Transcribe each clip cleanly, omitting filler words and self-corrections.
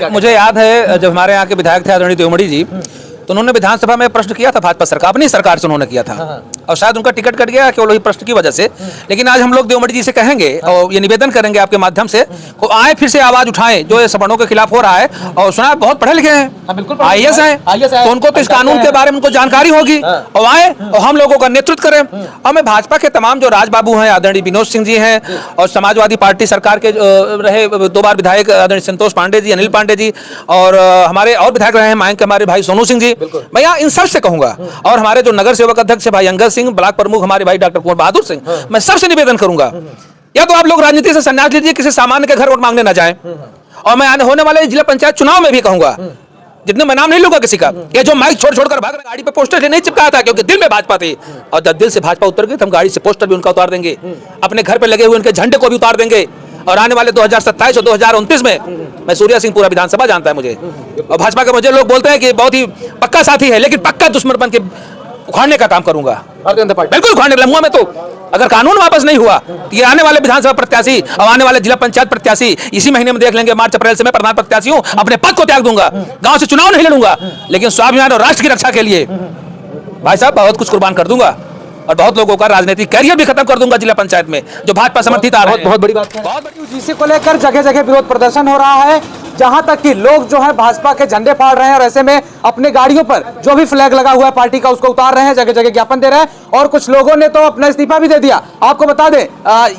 मुझे याद है जब हमारे यहाँ के विधायक थे आदरणीय देवमणि जी, तो उन्होंने विधानसभा में प्रश्न किया था भाजपा सरकार, अपनी सरकार से उन्होंने किया था और शायद उनका टिकट कट गया केवल वही प्रश्न की वजह से। लेकिन आज हम लोग देवमणि जी से कहेंगे और ये निवेदन करेंगे आपके माध्यम से, को आए फिर से आवाज उठाएं जो ये सवर्णों के खिलाफ हो रहा है। और सुना बहुत पढ़े लिखे हैं, IAS हैं, तो उनको तो इस कानून के बारे में उनको जानकारी होगी और आए और हम लोगों का नेतृत्व करें। और मैं भाजपा के तमाम जो राजबाबू हैं, आदरणीय विनोद सिंह जी हैं और समाजवादी पार्टी सरकार के रहे 2 बार विधायक आदरणीय संतोष पांडे जी, अनिल पांडे जी और हमारे और विधायक रहे हैं मायंक के हमारे भाई सोनू सिंह जी, मैं यहाँ इन सबसे कहूंगा। और हमारे जो नगर सेवक अध्यक्ष भाई अंगद सिंह, ब्लॉक प्रमुख हमारे भाई डॉक्टर कुंवर बहादुर सिंह, मैं सबसे निवेदन करूंगा या तो आप लोग राजनीति से संन्यास लीजिए, किसी सामान्य के घर वोट मांगने ना जाएं। और मैं आने होने वाले जिला पंचायत चुनाव में भी कहूंगा, जितने मैं नाम नहीं लूंगा किसी का, ये जो माइक छोड़ भाग रहे गाड़ी पे पोस्टर नहीं चिपकाया था क्योंकि दिल में भाजपा थी, और जब दिल से भाजपा उतर गई तो हम गाड़ी से पोस्टर भी उनका उतार देंगे, अपने घर पे लगे हुए उनके झंडे को भी उतार देंगे। और आने वाले 2027 और 2029 में मैं सूर्या सिंह पूरा विधानसभा जानता है मुझे, और भाजपा के मुझे लोग बोलते हैं कि बहुत ही पक्का साथी है, लेकिन पक्का दुश्मन बन के उखाड़ने का काम करूंगा, बिल्कुल उखाड़ने का। मुंह में तो अगर कानून वापस नहीं हुआ तो ये आने वाले विधानसभा प्रत्याशी और आने वाले जिला पंचायत प्रत्याशी इसी महीने में देख लेंगे, मार्च अप्रैल से मैं प्रधान प्रत्याशी हूं, अपने पद को त्याग दूंगा, गांव से चुनाव नहीं लड़ूंगा, लेकिन स्वाभिमान और राष्ट्र की रक्षा के लिए भाई साहब बहुत कुछ कुर्बान कर दूंगा और बहुत लोगों का राजनीतिक कैरियर भी खत्म कर दूंगा जिला पंचायत में जो भाजपा समर्थित आ रहे हैं। बहुत बड़ी बात है। बहुत बड़ी UGC को लेकर जगह जगह विरोध प्रदर्शन हो रहा है, जहां तक कि लोग जो है भाजपा के झंडे फाड़ रहे हैं और ऐसे में अपने गाड़ियों पर जो भी फ्लैग लगा हुआ है पार्टी का उसको उतार रहे हैं, जगह जगह ज्ञापन दे रहे हैं और कुछ लोगों ने तो अपना इस्तीफा भी दे दिया। आपको बता दें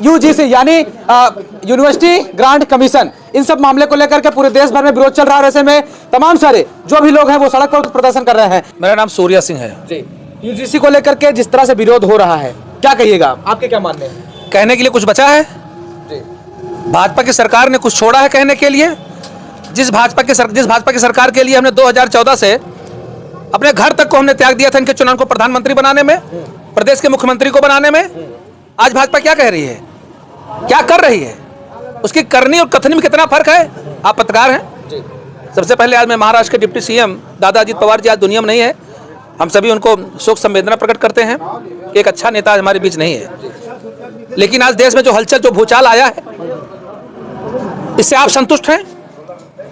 UGC यानी यूनिवर्सिटी ग्रांट कमीशन, इन सब मामले को लेकर के पूरे देश भर में विरोध चल रहा है। ऐसे में तमाम सारे जो भी लोग हैं वो सड़क पर प्रदर्शन कर रहे हैं। मेरा नाम सूर्या सिंह है जी। UGC को लेकर के जिस तरह से विरोध हो रहा है, क्या कहिएगा, आपके क्या मानने हैं? कहने के लिए कुछ बचा है? भाजपा की सरकार ने कुछ छोड़ा है कहने के लिए? जिस भाजपा की सरकार के लिए हमने 2014 से अपने घर तक को हमने त्याग दिया था इनके चुनाव को प्रधानमंत्री बनाने में, प्रदेश के मुख्यमंत्री को बनाने में, आज भाजपा क्या कह रही है, क्या कर रही है, उसकी करनी और कथनी में कितना फर्क है? आप पत्रकार हैं। सबसे पहले आज मैं महाराष्ट्र के डिप्टी CM दादा अजित पवार जी आज दुनिया में नहीं है, हम सभी उनको शोक संवेदना प्रकट करते हैं। एक अच्छा नेता हमारे बीच नहीं है, लेकिन आज देश में जो हलचल जो भूचाल आया है, इससे आप संतुष्ट हैं?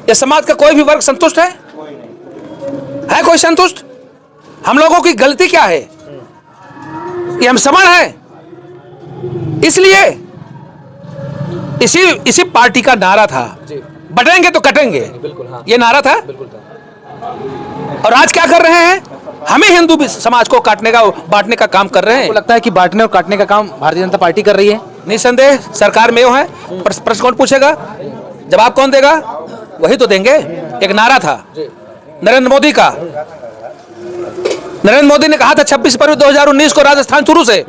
या समाज का कोई भी वर्ग संतुष्ट है कोई संतुष्ट? हम लोगों की गलती क्या है कि हम सवर्ण हैं, इसलिए इसी पार्टी का नारा था बटेंगे तो कटेंगे, ये नारा था। और आज क्या कर रहे हैं? हमें हिंदू समाज को काटने का बांटने का काम कर रहे हैं। लगता है कि बांटने और काटने का काम भारतीय जनता पार्टी कर रही है। निसंदेह सरकार में है, प्रश्न कौन पूछेगा, जवाब कौन देगा? वही तो देंगे। एक नारा था नरेंद्र मोदी का, नरेंद्र मोदी ने कहा था 26 फरवरी 2019 को राजस्थान चुरू से,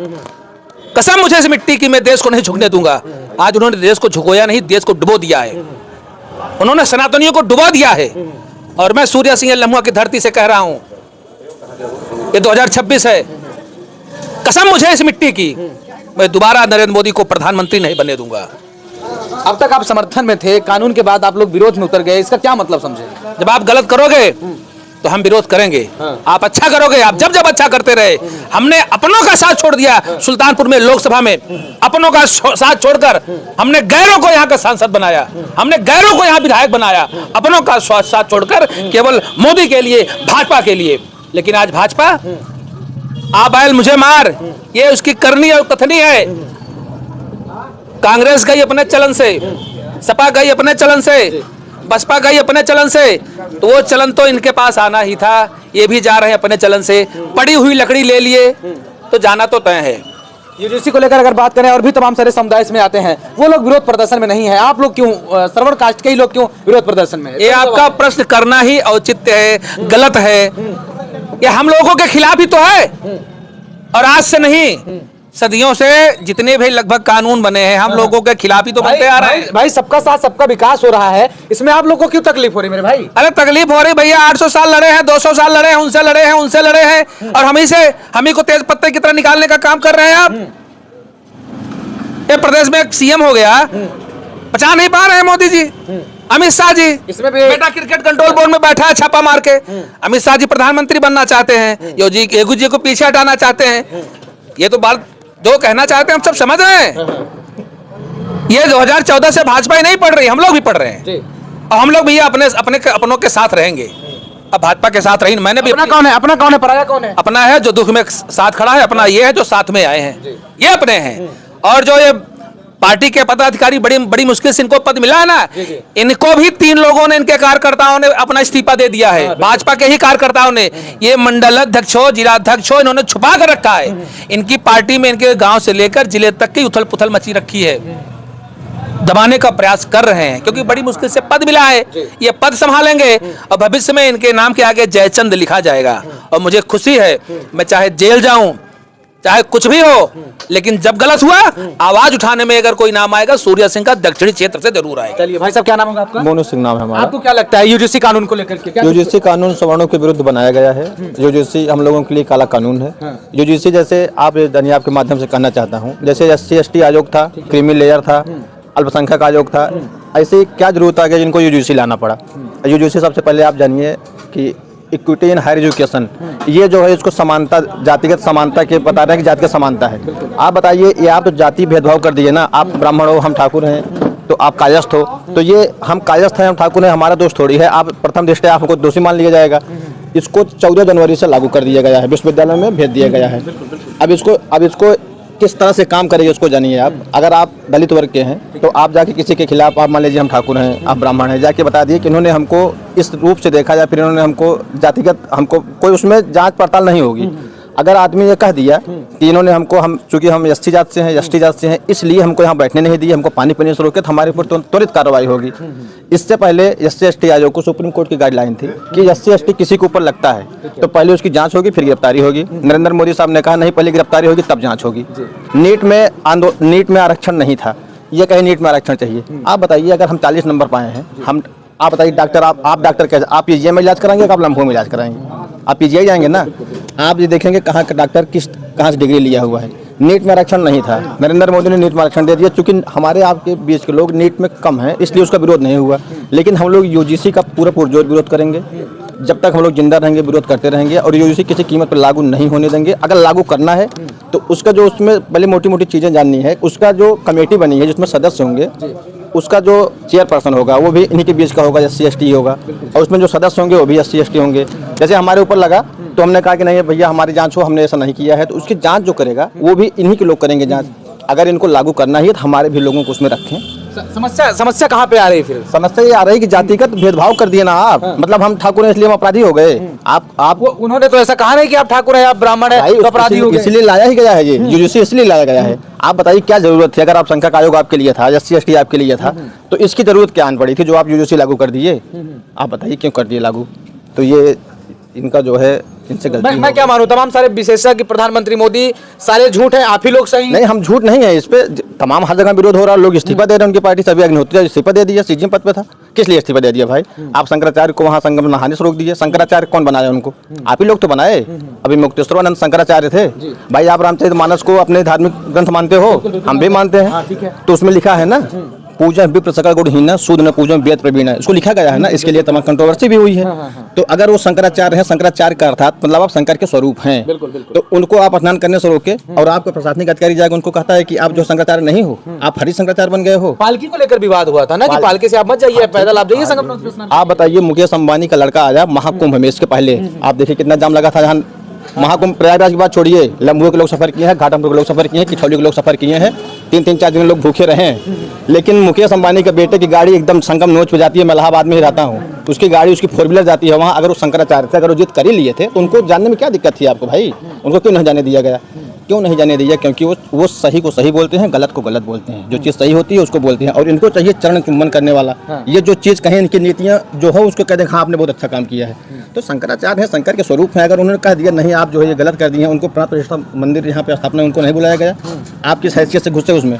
कसम मुझे इस मिट्टी की मैं देश को नहीं झुकने दूंगा। आज उन्होंने देश को झुकोया नहीं, देश को डुबो दिया है, उन्होंने सनातनियों को डुबा दिया है। और मैं सूर्या सिंह लम्हुआ की धरती से कह रहा हूं, ये 2026 है, कसम मुझे इस मिट्टी की, मैं दोबारा नरेंद्र मोदी को प्रधानमंत्री नहीं बनने दूंगा। अब तक आप समर्थन में थे, कानून के बाद आप लोग विरोध में उतर गए, इसका क्या मतलब समझे? जब आप गलत करोगे तो हम विरोध करेंगे, आप अच्छा करोगे, आप जब अच्छा करते रहे। हमने अपनों का साथ छोड़ दिया, सुल्तानपुर में लोकसभा में अपनों का साथ छोड़कर हमने गैरों को यहाँ का सांसद बनाया, हमने गैरों को यहाँ विधायक बनाया, अपनों का साथ छोड़कर केवल मोदी के लिए, भाजपा के लिए। लेकिन आज भाजपा आ बैल मुझे मार, ये उसकी करनी और कथनी है। कांग्रेस गई अपने चलन से, सपा गई अपने चलन से, बसपा गई अपने चलन से, तो वो चलन तो इनके पास आना ही था, ये भी जा रहे हैं अपने चलन से। पड़ी हुई लकड़ी ले लिए तो जाना तो तय है। UGC को लेकर अगर बात करें, और भी तमाम सारे समुदाय इसमें आते हैं, वो लोग विरोध प्रदर्शन में नहीं है, आप लोग क्यों, सर्वण कास्ट के ही लोग क्यों विरोध प्रदर्शन में है? ये आपका प्रश्न करना ही औचित्य है, गलत है। ये हम लोगों के खिलाफ ही तो है, और आज से नहीं, सदियों से जितने भी लगभग कानून बने हैं हम लोगों के खिलाफ ही तो बनते आ रहे हैं। भाई सबका साथ सबका विकास हो रहा है, इसमें आप लोगों को क्यों तकलीफ हो रही मेरे भाई? अरे तकलीफ हो रही भैया, 800 साल लड़े हैं, 200 साल लड़े हैं, उनसे लड़े हैं, और हम ही को तेज पत्ते की तरह निकालने का काम कर रहे हैं आप। ये प्रदेश में एक CM हो गया, बचा नहीं पा रहे हैं मोदी जी। अमित शाह जी इसमें भी बेटा क्रिकेट कंट्रोल बोर्ड में बैठा है छापा मार के। अमित शाह जी प्रधानमंत्री बनना चाहते हैं, योगी जी को पीछे हटाना चाहते हैं। ये तो बात जो कहना चाहते हैं हम सब समझ रहे हैं। ये 2014 से भाजपा ही नहीं पढ़ रही, हम लोग भी पढ़ रहे हैं। और हम लोग भैया अपनों के साथ रहेंगे। अब भाजपा के साथ रही, मैंने भी अपना कौन है पराया कौन है? अपना है जो दुख में साथ खड़ा है, अपना ये है जो साथ में आए हैं, ये अपने हैं। और जो ये पार्टी के पदाधिकारी बड़ी मुश्किल से इनको पद मिला है ना, इनको भी 3 लोगों ने, इनके कार्यकर्ताओं ने अपना इस्तीफा दे दिया है। भाजपा के ही कार्यकर्ताओं ने, ये मंडल अध्यक्ष हो, जिलाध्यक्ष हो, इन्होंने छुपा कर रखा है। इनकी पार्टी में इनके गांव से लेकर जिले तक की उथल पुथल मची रखी है, दबाने का प्रयास कर रहे हैं, क्योंकि बड़ी मुश्किल से पद मिला है। ये पद संभालेंगे और भविष्य में इनके नाम के आगे जयचंद लिखा जाएगा। और मुझे खुशी है, मैं चाहे जेल जाऊं, चाहे कुछ भी हो, लेकिन जब गलत हुआ आवाज उठाने में अगर कोई नाम आएगा, सूर्या सिंह का दक्षिणी क्षेत्र से जरूर आएगा। चलिए भाई साहब, क्या नाम होगा आपका? मोनू सिंह नाम है हमारा। आपको क्या लगता है यूजीसी कानून को लेकर के? यूजीसी कानून सवर्णों के विरुद्ध बनाया गया है। यूजीसी हम लोगों के लिए काला कानून है। यूजीसी जैसे आप धन्यवाद के माध्यम से कहना चाहता हूँ, जैसे SC/ST आयोग था, क्रीमी लेयर था, अल्पसंख्यक आयोग था, ऐसे क्या जरूरत आ गया जिनको यूजीसी लाना पड़ा। यूजीसी सबसे पहले आप जानिए कि इक्विटी इन हायर एजुकेशन, ये जो है इसको समानता, जातिगत समानता के बता रहे हैं कि जातिगत समानता है। आप बताइए, ये आप तो जाति भेदभाव कर दिए ना, आप ब्राह्मण हो, हम ठाकुर हैं, तो आप कायस्थ हो, तो ये हम कायस्थ हैं, हम ठाकुर हैं, हमारा दोष थोड़ी है। आप प्रथम दृष्टया आपको दोषी मान लिया जाएगा। इसको 14 जनवरी से लागू कर दिया गया है, विश्वविद्यालय में भेज दिया गया है। अब इसको किस तरह से काम करेंगे उसको जानिए आप। अगर आप दलित वर्ग के हैं तो आप जाके किसी के खिलाफ, आप मान लीजिए हम ठाकुर हैं, आप ब्राह्मण हैं, जाके बता दिए कि इन्होंने हमको इस रूप से देखा, या फिर इन्होंने हमको जातिगत, हमको कोई उसमें जांच पड़ताल नहीं होगी। अगर आदमी ये कह दिया कि इन्होंने हमको, हम चूंकि हम SC जात से हैं, ST जात से हैं, इसलिए हमको यहाँ बैठने नहीं दिए, हमको पानी पीने से रोके, तो हमारे ऊपर त्वरित कार्रवाई होगी। इससे पहले SC/ST आयोग को सुप्रीम कोर्ट की गाइडलाइन थी कि SC/ST किसी के ऊपर लगता है तो पहले उसकी जांच होगी, फिर गिरफ्तारी होगी। नरेंद्र मोदी साहब ने कहा नहीं, पहले गिरफ्तारी होगी तब जांच होगी। नीट में आरक्षण नहीं था, ये कहे नीट में आरक्षण चाहिए। आप बताइए, अगर हम 40 नंबर पाए हैं, हम, आप बताइए डॉक्टर, आप डॉक्टर कैसे, आप PGI में इलाज कराएंगे, आप लम्हों में इलाज कराएंगे? आप PGI जाएंगे ना, आप ये देखेंगे कहाँ का डॉक्टर कहाँ से डिग्री लिया हुआ है। नीट में आरक्षण नहीं था, नरेंद्र मोदी ने नीट में आरक्षण दे दिया। चूंकि हमारे आपके बीच के लोग नीट में कम हैं, इसलिए उसका विरोध नहीं हुआ। लेकिन हम लोग यूजीसी का पूरा पुरजोर विरोध करेंगे, जब तक हम लोग जिंदा रहेंगे विरोध करते रहेंगे, और यूजीसी किसी कीमत पर लागू नहीं होने देंगे। अगर लागू करना है तो उसका जो, उसमें पहले मोटी मोटी चीज़ें जाननी है। उसका जो कमेटी बनी है जिसमें सदस्य होंगे, उसका जो चेयरपर्सन होगा वो भी इन्हीं के बीच का होगा, SC/ST होगा, और उसमें जो सदस्य होंगे वो भी SC/ST होंगे। जैसे हमारे ऊपर लगा तो हमने कहा कि नहीं भैया हमारी जांच हो, हमने ऐसा नहीं किया है, तो उसकी जांच जो करेगा वो भी इन्हीं के लोग करेंगे जांच। अगर इनको लागू करना ही है तो हमारे भी लोगों को उसमें रखें। समस्या कहाँ पे आ रही है फिर? समस्या ये आ रही है कि जातिगत भेदभाव कर दिए ना आप। मतलब हम ठाकुर हैं इसलिए हम अपराधी हो गए। आप उन्होंने तो ऐसा कहा नहीं कि आप ठाकुर हैं, आप ब्राह्मण हैं तो अपराधी हो गए। इसलिए लाया ही गया है ये यूजीसी, इसलिए लाया गया है। आप बताइए क्या जरूरत थी? अगर आप संख्यक आयोग आपके लिए था, SC/ST आपके लिए था, तो इसकी जरूरत क्या आन पड़ी थी जो आप यूजीसी लागू कर दिए? आप बताइए क्यों कर दिए लागू? तो ये इनका जो है, इनसे गलती। मैं क्या मानूं, तमाम सारे विशेषज्ञ, प्रधानमंत्री मोदी सारे झूठ हैं, आप ही लोग सही? नहीं, हम झूठ नहीं है, इस पे तमाम हर जगह विरोध हो रहा है, लोग इस्तीफा दे रहे हैं। उनकी पार्टी से अभी अग्निहोत्री इस्तीफा दे दिया, CGM पद पे था, किस लिए इस्तीफा दे दिया भाई? आप शंकराचार्य को वहाँ संगम नहाने से रोक दिए। शंकराचार्य कौन बनाया उनको? आप ही लोग तो बनाए। अभी मुक्तेश्वरानंद शंकराचार्य थे भाई। आप रामचरितमानस को अपने धार्मिक ग्रंथ मानते हो, हम भी मानते हैं, तो उसमें लिखा है ना, पूजा विप्र सकल गुणहीन सूद न पूजन वेद प्रवीण, उसको लिखा गया है ना। इसके लिए तमाम कंट्रोवर्सी भी हुई है। तो अगर वो शंकराचार्य हैं, शंकराचार्य का अर्थात मतलब आप शंकर के स्वरूप हैं, तो उनको आप स्नान करने से रोके, और आपका प्रशासनिक अधिकारी जाकर उनको कहता है कि आप जो शंकराचार्य नहीं हो, आप हरि शंकराचार्य बन गए हो। पालकी को लेकर विवाद हुआ था ना कि पालकी से आप मत जाइए, पैदल आप जाइए संगम में स्नान। आप बताइए, मुकेश अंबानी का लड़का आया महाकुंभ में, इसके पहले आप देखिए कितना जाम लगा था। जहाँ महाकुंभ, प्रयागराज की बात छोड़िए, लंबुए के लोग सफर किए हैं, घाटमपुर के लोग सफर किए हैं, किठौली के लोग सफर किए हैं, 3-4 दिन लोग भूखे रहे हैं। लेकिन मुकेश अंबानी के बेटे की गाड़ी एकदम संगम नोच पे जाती है। मैं इलाहाबाद में ही रहता हूँ, उसकी गाड़ी, उसकी 4 व्हीलर जाती है वहाँ। अगर वो शंकराचार्य थे, अगर वो जिद कर ही लिए थे, तो उनको जानने में क्या दिक्कत थी आपको भाई? उनको क्यों नहीं जाने दिया गया? क्यों नहीं जाने दिया? क्योंकि वो सही को सही बोलते हैं, गलत को गलत बोलते हैं। जो चीज़ सही होती है उसको बोलते हैं, और इनको चाहिए चरण चुम्बन करने वाला। ये जो चीज़ कहें, इनकी नीतियाँ जो हो उसको कह दें हाँ आपने बहुत अच्छा काम किया है। तो शंकराचार्य हैं, शंकर के स्वरूप हैं। अगर उन्होंने कह दिया नहीं आप जो है ये गलत कर दिए हैं, उनको प्राण प्रतिष्ठा मंदिर यहाँ पे स्थापना उनको नहीं बुलाया गया, आप किस हैसियत से घुसे उसमें?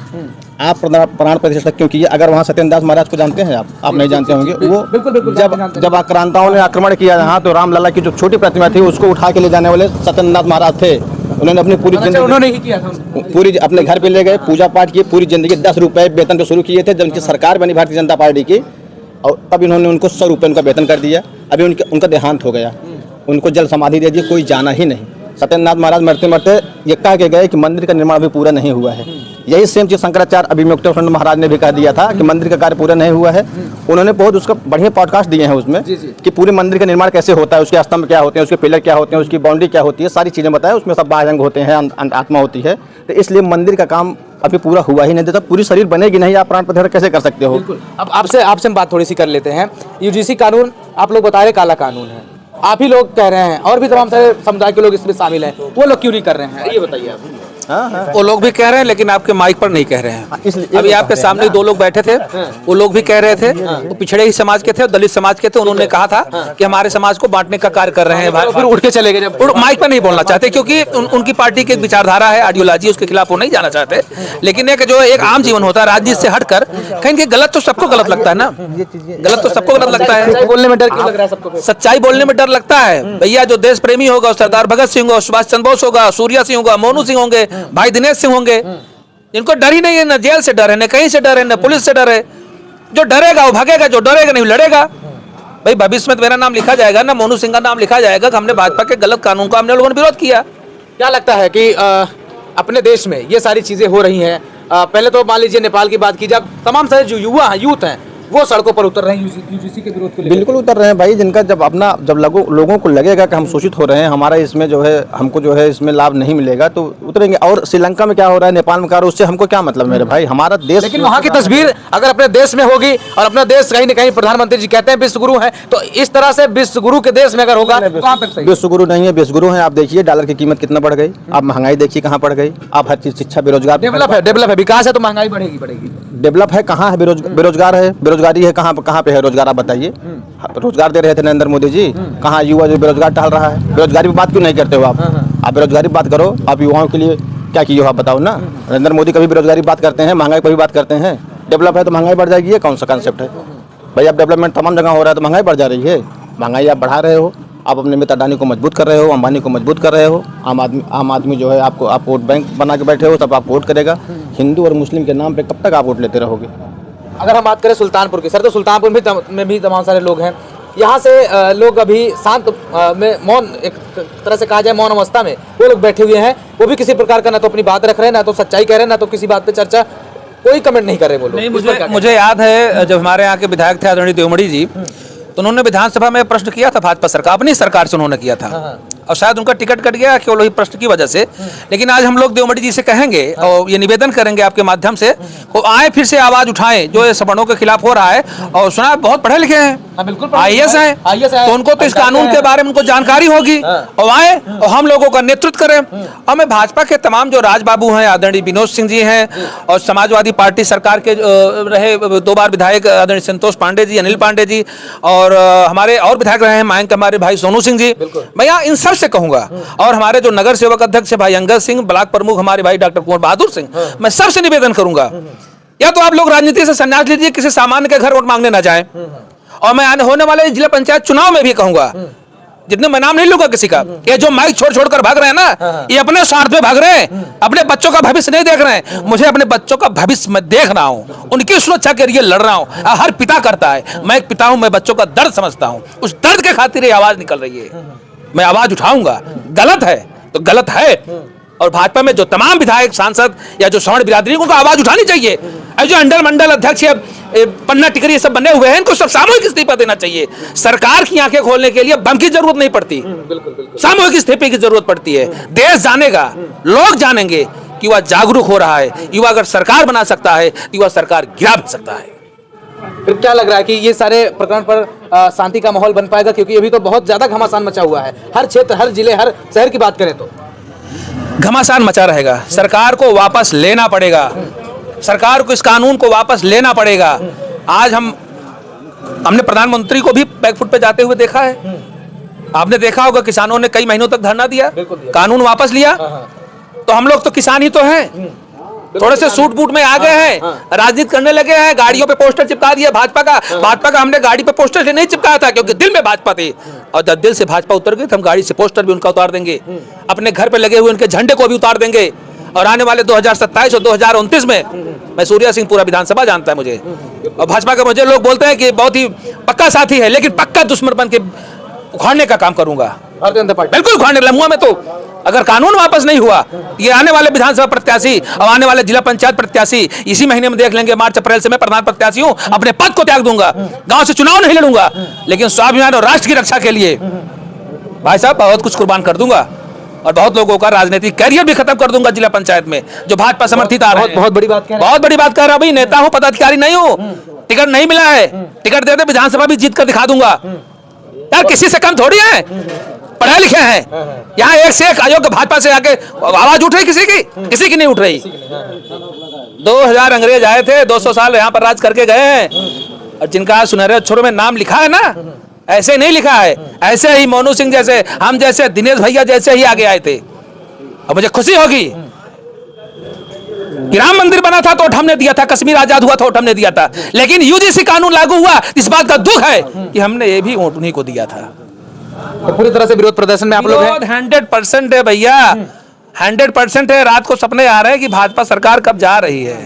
आप प्राण प्रतिष्ठा क्यों किए? अगर वहाँ सत्येंद्रनाथ महाराज को जानते हैं आप नहीं जानते होंगे। वो जब आक्रांताओं ने आक्रमण किया यहाँ, तो रामलला की जो छोटी प्रतिमा थी उसको उठा के ले जाने वाले सत्येंद्रनाथ महाराज थे। उन्होंने अपनी पूरी जिंदगी, उन्होंने ही किया था, पूरी अपने घर पे ले गए, पूजा पाठ किए, पूरी जिंदगी 10 रुपए वेतन पे शुरू किए थे। जब उनकी सरकार बनी भारतीय जनता पार्टी की, और तब इन्होंने उनको 100 रुपये उनका वेतन कर दिया। अभी उनका देहांत हो गया, उनको जल समाधि दे दी, कोई जाना ही नहीं। सत्यनारायण महाराज मरते मरते ये कह के गए कि मंदिर का निर्माण अभी पूरा नहीं हुआ है। यही सेम चीज शंकराचार्य अभिमुक्तानंद महाराज ने भी कह दिया था कि मंदिर का कार्य पूरा नहीं हुआ है। उन्होंने बहुत उसका बढ़िया पॉडकास्ट दिए हैं उसमें कि पूरे मंदिर का निर्माण कैसे होता है, उसके स्तंभ क्या होते हैं, उसके पिलर क्या होते हैं, उसकी बाउंड्री क्या होती है, सारी चीजें बताएं। उसमें सब बाह्यंग होते हैं, आत्मा होती है। तो इसलिए मंदिर का काम अभी पूरा हुआ ही नहीं। जब तक पूरी शरीर बनेगी नहीं, आप प्राण प्रतिष्ठा कैसे कर सकते हो? अब आपसे हम बात थोड़ी सी कर लेते हैं। यूजीसी कानून आप लोग बता रहे काला कानून है, आप ही लोग कह रहे हैं और भी तमाम सारे समुदाय के लोग इसमें शामिल हैं, वो लोग क्यों नहीं कर रहे हैं, ये बताइए आप। वो लोग भी कह रहे हैं लेकिन आपके माइक पर नहीं कह रहे हैं। अभी आपके सामने दो लोग बैठे थे, वो लोग भी कह रहे थे, वो पिछड़े ही समाज के थे और दलित समाज के थे। उन्होंने कहा था कि हमारे समाज को बांटने का कार्य कर रहे हैं। फिर उठ के चले गए, माइक पर नहीं बोलना चाहते क्योंकि उनकी पार्टी की एक विचारधारा है, आइडियोलॉजी, उसके खिलाफ वो नहीं जाना चाहते। लेकिन एक जो एक आम जीवन होता है राजनीति से हटकर, कहीं गलत तो सबको गलत लगता है ना, गलत तो सबको गलत लगता है। बोलने में डर क्यों लग रहा है सबको? सच्चाई बोलने में डर लगता है भैया। जो देश प्रेमी होगा सरदार भगत सिंह होगा, सुभाष चंद्र बोस होगा, सूर्या सिंह होगा, मोनू सिंह होंगे, भाई दिनेश सिंह होंगे, इनको डर ही नहीं है, ना जेल से डर है, ना कहीं से डर है, ना पुलिस से डर है। जो डरेगा वो भागेगा, जो डरेगा नहीं लड़ेगा। भाई भविष्य में तो मेरा नाम लिखा जाएगा ना, मोनू सिंह का नाम लिखा जाएगा कि हमने भाजपा के गलत कानून का हमने लोगों ने विरोध किया। क्या लगता है कि अपने देश में ये सारी चीजें हो रही हैं? पहले तो मान लीजिए नेपाल की बात की जाए, तमाम सारे जो युवा हैं, यूथ हैं, वो सड़कों पर उतर रहे हैं यूजीसी के विरोध को लेकर। बिल्कुल उतर रहे हैं भाई। जिनका जब लोगों को लगेगा कि हम शोषित हो रहे हैं, हमारा इसमें जो है हमको जो है इसमें लाभ नहीं मिलेगा, तो उतरेंगे। और श्रीलंका में क्या हो रहा है, नेपाल में क्या हो रहा है, उससे हमको क्या मतलब मेरे भाई? हमारा देश, लेकिन वहाँ की तस्वीर अगर अपने देश में होगी और अपना देश कहीं न कहीं प्रधानमंत्री जी कहते हैं विश्व गुरु है, तो इस तरह से विश्व गुरु के देश में अगर होगा तो कहाँ पे सही? विश्व गुरु नहीं है, विश्व गुरु है। आप देखिए डॉलर की कीमत कितना बढ़ गई, आप महंगाई देखिए कहाँ बढ़ गई, आप हर चीज, शिक्षा, बेरोजगार, डेवलप है, विकास है तो महंगाई बढ़ेगी। डेवलप है कहाँ है? बेरोजगार है, बेरोजगारी है कहाँ पे है रोजगार? आप बताइए। रोजगार दे रहे थे नरेंद्र मोदी जी, कहाँ युवा जो बेरोजगार टहल रहा है? बेरोजगारी की बात क्यों नहीं करते हो आप? आप बेरोजगारी बात करो, आप युवाओं के लिए क्या किए हो आप बताओ ना। नरेंद्र मोदी कभी बेरोजगारी बात करते हैं, महंगाई पर भी बात करते हैं। डेवलप है तो महंगाई बढ़ जाएगी, ये कौन सा कॉन्सेप्ट है भाई? आप डेवलपमेंट तमाम जगह हो रहा है तो महंगाई बढ़ जा रही है। महंगाई आप बढ़ा रहे हो, आप अपने मित्र अडानी को मजबूत कर रहे हो, अंबानी को मजबूत कर रहे हो। आम आदमी जो है आप वोट बैंक बना के बैठे हो, तब आप वोट करेगा। हिंदू और मुस्लिम के नाम पे कब तक आप वोट लेते रहोगे? अगर हम बात करें सुल्तानपुर की, सर, तो सुल्तानपुर में भी तमाम सारे लोग हैं। यहाँ से लोग अभी शांत में मौन, एक तरह से कहा जाए मौन अवस्था में वो लोग बैठे हुए हैं। वो भी किसी प्रकार का ना तो अपनी बात रख रहे हैं, ना तो सच्चाई कह रहे हैं, ना तो किसी बात पे चर्चा, कोई कमेंट नहीं कर रहे वो लोग। नहीं, मुझे याद है जब हमारे यहाँ के विधायक थे आदरणीय देवमणि जी, तो उन्होंने विधानसभा में प्रश्न किया था भाजपा सरकार, अपनी सरकार से उन्होंने किया था और शायद उनका टिकट कट गया केवल वही प्रश्न की वजह से। लेकिन आज हम लोग देवमणि जी से कहेंगे और ये निवेदन करेंगे आपके माध्यम से, वो आए फिर से आवाज उठाएं जो ये सवर्णों के खिलाफ हो रहा है। और सुना बहुत पढ़े लिखे हैं, IAS हैं, तो उनको तो इस कानून के बारे में उनको जानकारी होगी, और आए और हम लोगों का नेतृत्व करें। और मैं भाजपा के तमाम जो राज बाबू हैं, आदरणीय विनोद सिंह जी हैं, और समाजवादी पार्टी सरकार के रहे 2 बार विधायक आदरणीय संतोष पांडे जी, अनिल पांडे जी, और हमारे और विधायक रहे हैं मयंक हमारे भाई सोनू सिंह जी, मैं यहाँ इन सब से कहूंगा। और हमारे जो नगर सेवक अध्यक्ष है भाई अंगद सिंह, ब्लॉक प्रमुख हमारे भाई डॉक्टर कुंवर बहादुर सिंह, मैं सबसे निवेदन करूंगा, या तो आप लोग राजनीति से संन्यास लीजिए, किसी सामान्य के घर वोट मांगने ना जाएं। और मैं होने वाले जिला पंचायत चुनाव में भी कहूंगा, जितने मैं नाम नहीं लूंगा किसी का, ये जो माइक छोड़ कर भाग रहे हैं ना, ये अपने स्वार्थ में भाग रहे हैं, अपने बच्चों का भविष्य नहीं देख रहे हैं। मुझे अपने बच्चों का भविष्य मैं देख रहा हूं, उनकी सुरक्षा के लिए लड़ रहा हूं। हर पिता करता है, मैं एक पिता हूं, मैं बच्चों का दर्द समझता हूं, उस दर्द के खातिर ये आवाज निकल रही है, मैं आवाज उठाऊंगा। गलत है तो गलत है, और भाजपा में जो तमाम विधायक, सांसद या जो सवर्ण बिरादरी, उनको आवाज उठानी चाहिए। जो अंडर मंडल अध्यक्ष पन्ना टिकरी ये सब बने हुए हैं, इनको सब सामूहिक इस्तीफा देना चाहिए। सरकार की आंखें खोलने के लिए बम की जरूरत नहीं पड़ती, सामूहिक इस्तीफे की जरूरत पड़ती है। देश जानेगा, लोग जानेंगे कि युवा जागरूक हो रहा है। युवा अगर सरकार बना सकता है, युवा सरकार गिरा भी सकता है। फिर क्या लग रहा है कि ये सारे प्रकरण पर शांति का माहौल बन पाएगा? क्योंकि अभी तो बहुत ज्यादा घमासान मचा हुआ है, हर क्षेत्र, हर जिले, हर शहर की बात करें तो घमासान मचा रहेगा। सरकार को वापस लेना पड़ेगा, सरकार को इस कानून को वापस लेना पड़ेगा। आज हमने प्रधानमंत्री को भी बैकफुट पे जाते हुए देखा है। आपने देखा होगा किसानों ने कई महीनों तक धरना दिया, कानून वापस लिया। तो हम लोग तो किसान ही तो हैं, थोड़े से सूट बूट में आ गए हैं, राजनीति करने लगे हैं, गाड़ियों पे पोस्टर चिपका दिए भाजपा का हमने गाड़ी पे पोस्टर नहीं चिपकाया था, क्योंकि दिल में भाजपा थी। और जब दिल से भाजपा उतर गई तो हम गाड़ी से पोस्टर भी उनका उतार देंगे, अपने घर पे लगे हुए उनके झंडे को भी उतार देंगे। और आने वाले 2027 और 2029 में मैं सूर्या सिंह पूरा विधानसभा जानता है मुझे, और भाजपा के मुझे लोग बोलते हैं कि बहुत ही पक्का साथी है, लेकिन पक्का दुश्मन बन के उखाड़ने का काम करूंगा, भारतीय जनता पार्टी बिल्कुल उखाड़ने लूंगा मैं तो। अगर कानून वापस नहीं हुआ, ये आने वाले विधानसभा प्रत्याशी और आने वाले जिला पंचायत प्रत्याशी इसी महीने में देख लेंगे, मार्च अप्रैल से मैं प्रधान प्रत्याशी हूं, अपने पद को त्याग दूंगा, गांव से चुनाव नहीं लड़ूंगा, लेकिन स्वाभिमान और राष्ट्र की रक्षा के लिए भाई साहब बहुत कुछ कुर्बान कर दूंगा और बहुत लोगों का राजनीतिक कैरियर भी खत्म कर दूंगा जिला पंचायत में जो भाजपा समर्थित आ रहे हैं। बहुत बड़ी बात कह रहे हैं। बहुत बड़ी बात कह रहा हूं भाई, नेता हूं, पदाधिकारी नहीं हूं, टिकट नहीं मिला है, टिकट दे दे विधानसभा भी जीत कर दिखा दूंगा। यार किसी से कम थोड़ी है, पढ़े लिखे हैं, यहाँ एक से एक अयोग्य भाजपा से आके आवाज उठ रही किसी की नहीं उठ रही। 2000 अंग्रेज आए थे, 200 साल यहाँ पर राज करके गए हैं, और जिनका सुनहरे अक्षरों में नाम लिखा है ना, ऐसे नहीं लिखा है, ऐसे ही मोनू सिंह जैसे, हम जैसे, दिनेश भैया जैसे ही आगे आए थे। अब मुझे खुशी होगी कि राम मंदिर बना था तो वोट हमने दिया था, कश्मीर आजाद हुआ था वोट हमने दिया था, लेकिन यूजीसी कानून लागू हुआ, इस बात का दुख है कि हमने ये भी वोट उन्हीं को दिया था। तो पूरी तरह से विरोध प्रदर्शन में आप लोग हैं। 100% है भैया, 100% है। रात को सपने आ रहे हैं कि भाजपा सरकार कब जा रही है।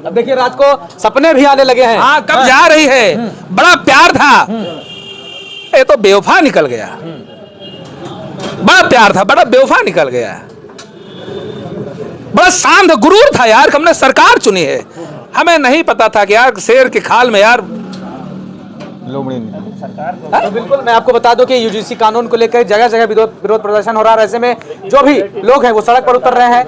अब देखिए रात को सपने भी आने लगे हैं। हाँ, कब जा रही है। बड़ा प्यार था, ये तो बेवफा निकल गया। बड़ा प्यार था, बड़ा बेवफा निकल गया। बड़ा शांत गुरूर था यार, हमने सरकार चुनी है। हमें नहीं पता था कि यार शेर के खाल में यार तो बिल्कुल मैं आपको बता दूं कि यूजीसी कानून को लेकर जगह जगह विरोध प्रदर्शन हो रहा है। ऐसे में जो भी लोग हैं वो सड़क पर उतर रहे हैं।